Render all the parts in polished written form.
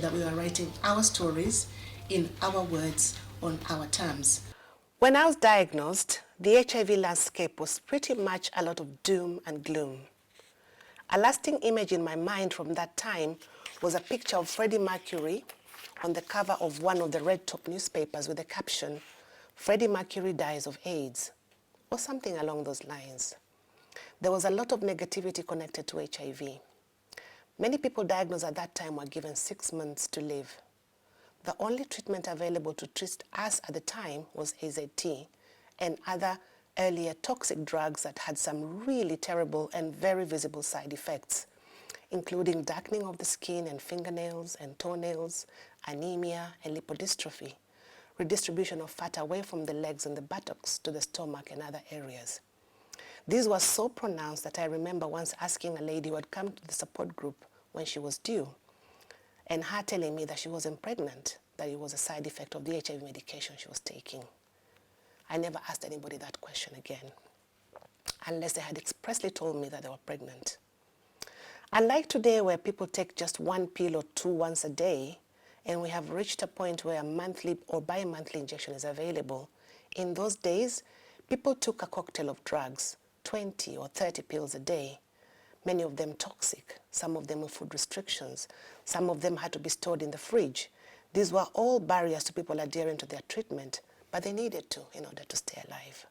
that we were writing our stories in our words on our terms. When I was diagnosed, the HIV landscape was pretty much a lot of doom and gloom. A lasting image in my mind from that time was a picture of Freddie Mercury on the cover of one of the red top newspapers with the caption, "Freddie Mercury dies of AIDS," or something along those lines. There was a lot of negativity connected to HIV. Many people diagnosed at that time were given 6 months to live. The only treatment available to treat us at the time was AZT and other earlier toxic drugs that had some really terrible and very visible side effects, including darkening of the skin and fingernails and toenails, anemia and lipodystrophy, redistribution of fat away from the legs and the buttocks to the stomach and other areas. These were so pronounced that I remember once asking a lady who had come to the support group when she was due, and her telling me that she wasn't pregnant, that it was a side effect of the HIV medication she was taking. I never asked anybody that question again, unless they had expressly told me that they were pregnant. Unlike today, where people take just 1 pill or 2 once a day, and we have reached a point where a monthly or bi-monthly injection is available, in those days, people took a cocktail of drugs, 20 or 30 pills a day, many of them toxic, some of them with food restrictions, some of them had to be stored in the fridge. These were all barriers to people adhering to their treatment, but they needed to in order to stay alive.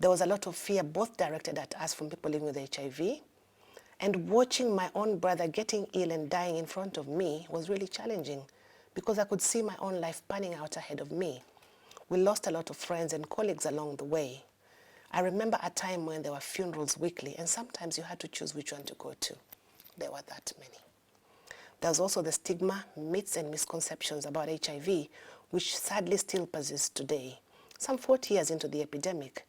There was a lot of fear both directed at us from people living with HIV, and watching my own brother getting ill and dying in front of me was really challenging because I could see my own life panning out ahead of me. We lost a lot of friends and colleagues along the way. I remember a time when there were funerals weekly, and sometimes you had to choose which one to go to. There were that many. There's also the stigma, myths and misconceptions about HIV, which sadly still persists today. Some 40 years into the epidemic,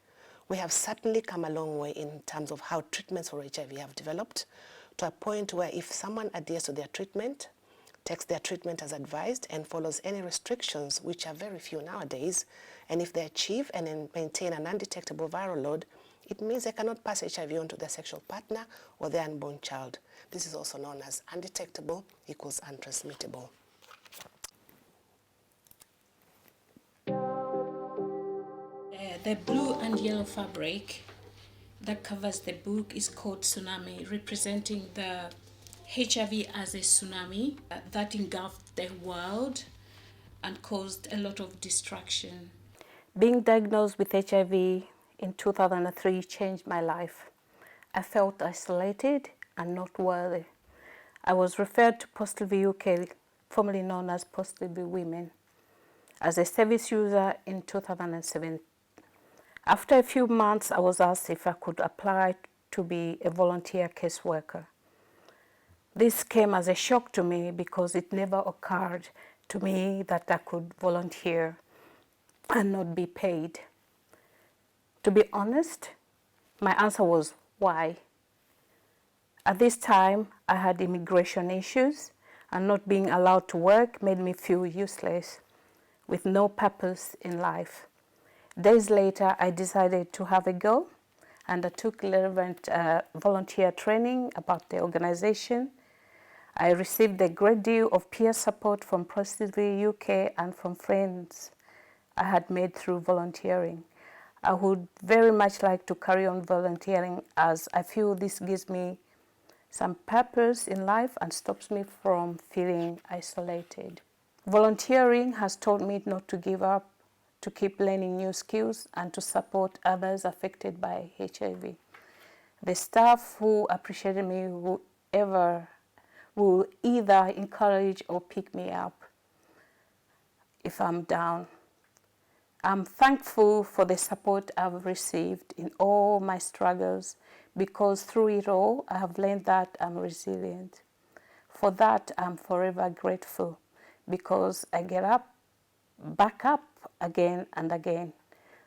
we have certainly come a long way in terms of how treatments for HIV have developed, to a point where if someone adheres to their treatment, takes their treatment as advised, and follows any restrictions, which are very few nowadays, and if they achieve and maintain an undetectable viral load, it means they cannot pass HIV on to their sexual partner or their unborn child. This is also known as undetectable equals untransmittable. The blue and yellow fabric that covers the book is called Tsunami, representing the HIV as a tsunami that engulfed the world and caused a lot of destruction. Being diagnosed with HIV in 2003 changed my life. I felt isolated and not worthy. I was referred to Post-Live UK, formerly known as Post-Live Women, as a service user in 2007. After a few months, I was asked if I could apply to be a volunteer caseworker. This came as a shock to me because it never occurred to me that I could volunteer and not be paid. To be honest, my answer was, why? At this time, I had immigration issues, and not being allowed to work made me feel useless, with no purpose in life. Days later, I decided to have a go, and I took relevant volunteer training about the organization. I received a great deal of peer support from Post-Live UK and from friends I had made through volunteering. I would very much like to carry on volunteering, as I feel this gives me some purpose in life and stops me from feeling isolated. Volunteering has taught me not to give up, to keep learning new skills, and to support others affected by HIV. The staff who appreciated me will either encourage or pick me up if I'm down. I'm thankful for the support I've received in all my struggles, because through it all, I have learned that I'm resilient. For that, I'm forever grateful, because I get up, back up again and again,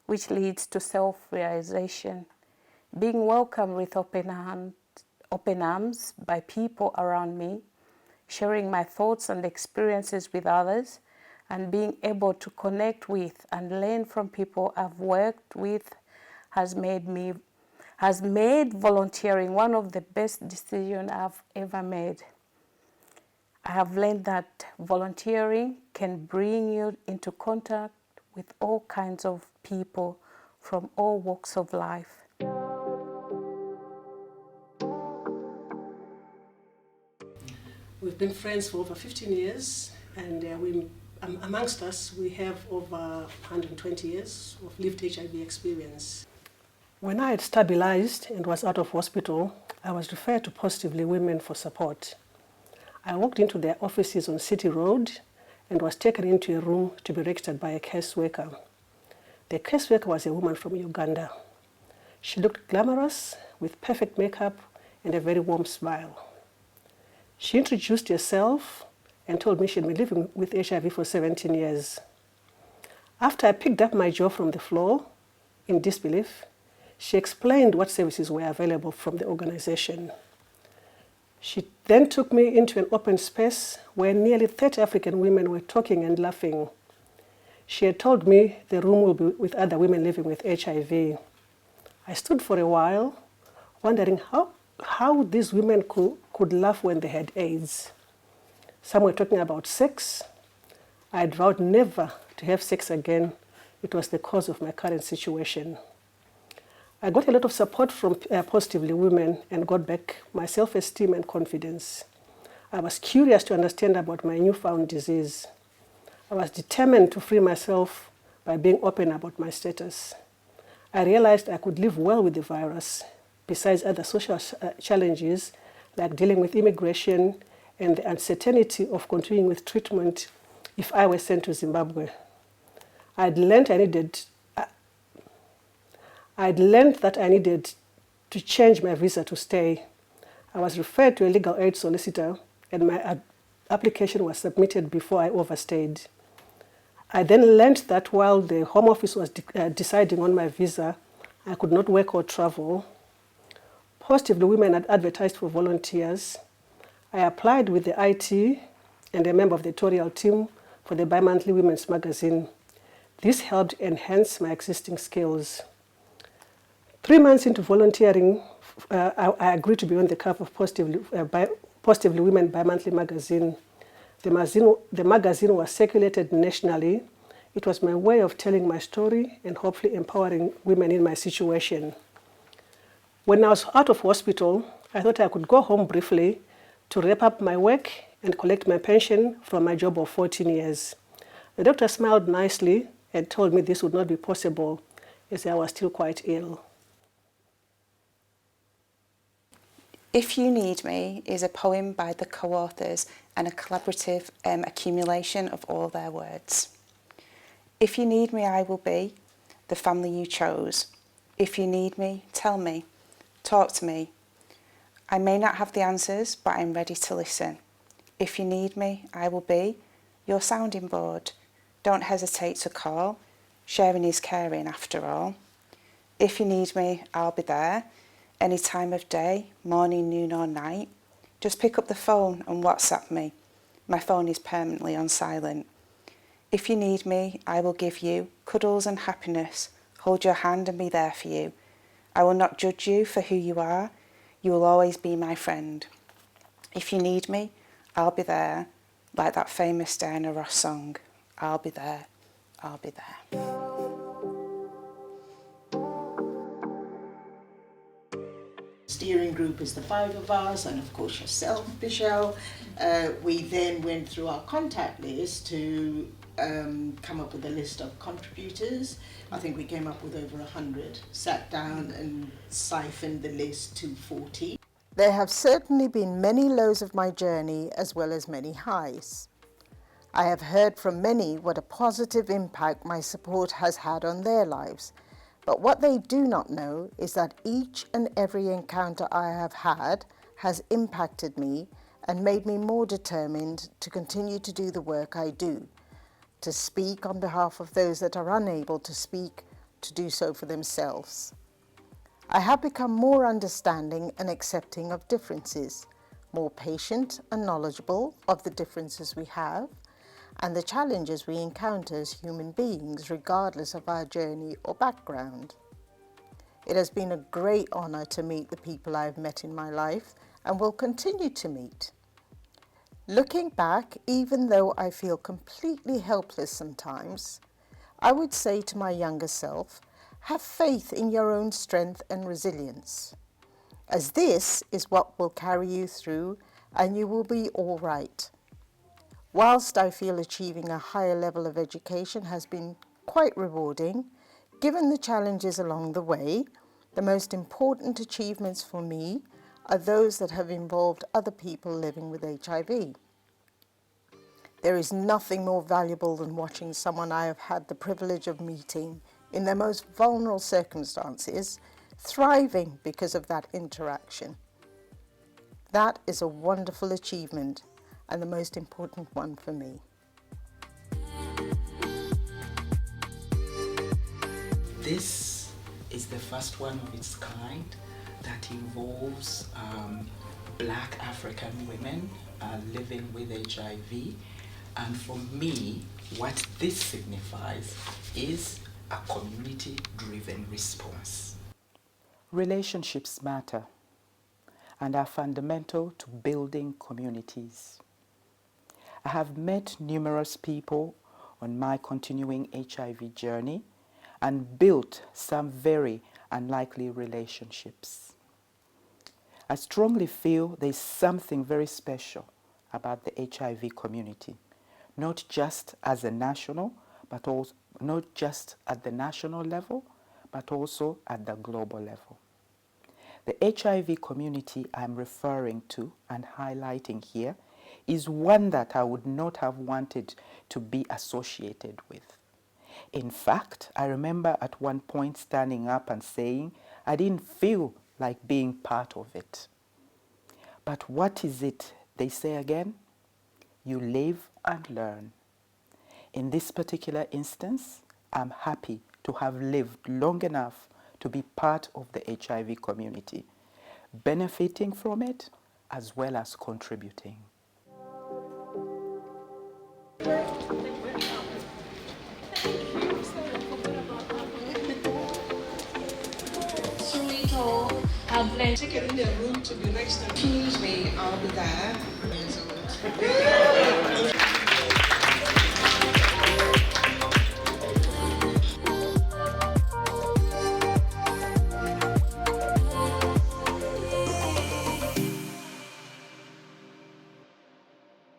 which leads to self-realization. Being welcomed with open arms by people around me, sharing my thoughts and experiences with others, and being able to connect with and learn from people I've worked with has made volunteering one of the best decisions I've ever made. I have learned that volunteering can bring you into contact with all kinds of people from all walks of life. We've been friends for over 15 years, and amongst us, we have over 120 years of lived HIV experience. When I had stabilized and was out of hospital, I was referred to Positively Women for support. I walked into their offices on City Road and was taken into a room to be registered by a caseworker. The caseworker was a woman from Uganda. She looked glamorous, with perfect makeup and a very warm smile. She introduced herself and told me she'd been living with HIV for 17 years. After I picked up my jaw from the floor, in disbelief, she explained what services were available from the organization. She then took me into an open space where nearly 30 African women were talking and laughing. She had told me the room will be with other women living with HIV. I stood for a while, wondering how these women could laugh when they had AIDS. Some were talking about sex. I had vowed never to have sex again. It was the cause of my current situation. I got a lot of support from Positively Women and got back my self-esteem and confidence. I was curious to understand about my newfound disease. I was determined to free myself by being open about my status. I realized I could live well with the virus, besides other social challenges like dealing with immigration and the uncertainty of continuing with treatment if I were sent to Zimbabwe. I'd learned that I needed to change my visa to stay. I was referred to a legal aid solicitor, and my application was submitted before I overstayed. I then learned that while the Home Office was deciding on my visa, I could not work or travel. Positively Women had advertised for volunteers. I applied with the IT and a member of the editorial team for the bi-monthly women's magazine. This helped enhance my existing skills. 3 months into volunteering, I agreed to be on the cover of Positively Women bi-monthly magazine. The magazine was circulated nationally. It was my way of telling my story and hopefully empowering women in my situation. When I was out of hospital, I thought I could go home briefly to wrap up my work and collect my pension from my job of 14 years. The doctor smiled nicely and told me this would not be possible as I was still quite ill. If You Need Me is a poem by the co-authors and a collaborative accumulation of all their words. If you need me, I will be the family you chose. If you need me, tell me, talk to me. I may not have the answers, but I'm ready to listen. If you need me, I will be your sounding board. Don't hesitate to call. Sharing is caring after all. If you need me, I'll be there. Any time of day, morning, noon or night. Just pick up the phone and WhatsApp me. My phone is permanently on silent. If you need me, I will give you cuddles and happiness, hold your hand and be there for you. I will not judge you for who you are. You will always be my friend. If you need me, I'll be there, like that famous Diana Ross song. I'll be there, I'll be there. Steering group is the 5 of us, and of course yourself, Michelle. We then went through our contact list to come up with a list of contributors. I think we came up with over 100, sat down and siphoned the list to 40. There have certainly been many lows of my journey as well as many highs. I have heard from many what a positive impact my support has had on their lives. But what they do not know is that each and every encounter I have had has impacted me and made me more determined to continue to do the work I do, to speak on behalf of those that are unable to speak, to do so for themselves. I have become more understanding and accepting of differences, more patient and knowledgeable of the differences we have, and the challenges we encounter as human beings regardless of our journey or background. It has been a great honour to meet the people I have met in my life and will continue to meet. Looking back, even though I feel completely helpless sometimes, I would say to my younger self, have faith in your own strength and resilience, as this is what will carry you through and you will be all right. Whilst I feel achieving a higher level of education has been quite rewarding, given the challenges along the way, the most important achievements for me are those that have involved other people living with HIV. There is nothing more valuable than watching someone I have had the privilege of meeting in their most vulnerable circumstances, thriving because of that interaction. That is a wonderful achievement and the most important one for me. This is the first one of its kind that involves Black African women living with HIV. And for me, what this signifies is a community-driven response. Relationships matter and are fundamental to building communities. I have met numerous people on my continuing HIV journey and built some very unlikely relationships. I strongly feel there's something very special about the HIV community, not just as a national, but also not just at the national level, but also at the global level. The HIV community I'm referring to and highlighting here is one that I would not have wanted to be associated with. In fact, I remember at one point standing up and saying I didn't feel like being part of it. But what is it they say again? You live and learn. In this particular instance, I'm happy to have lived long enough to be part of the HIV community, benefiting from it as well as contributing. I've learned. Take it in their room to be next time. Excuse me, I'll be there.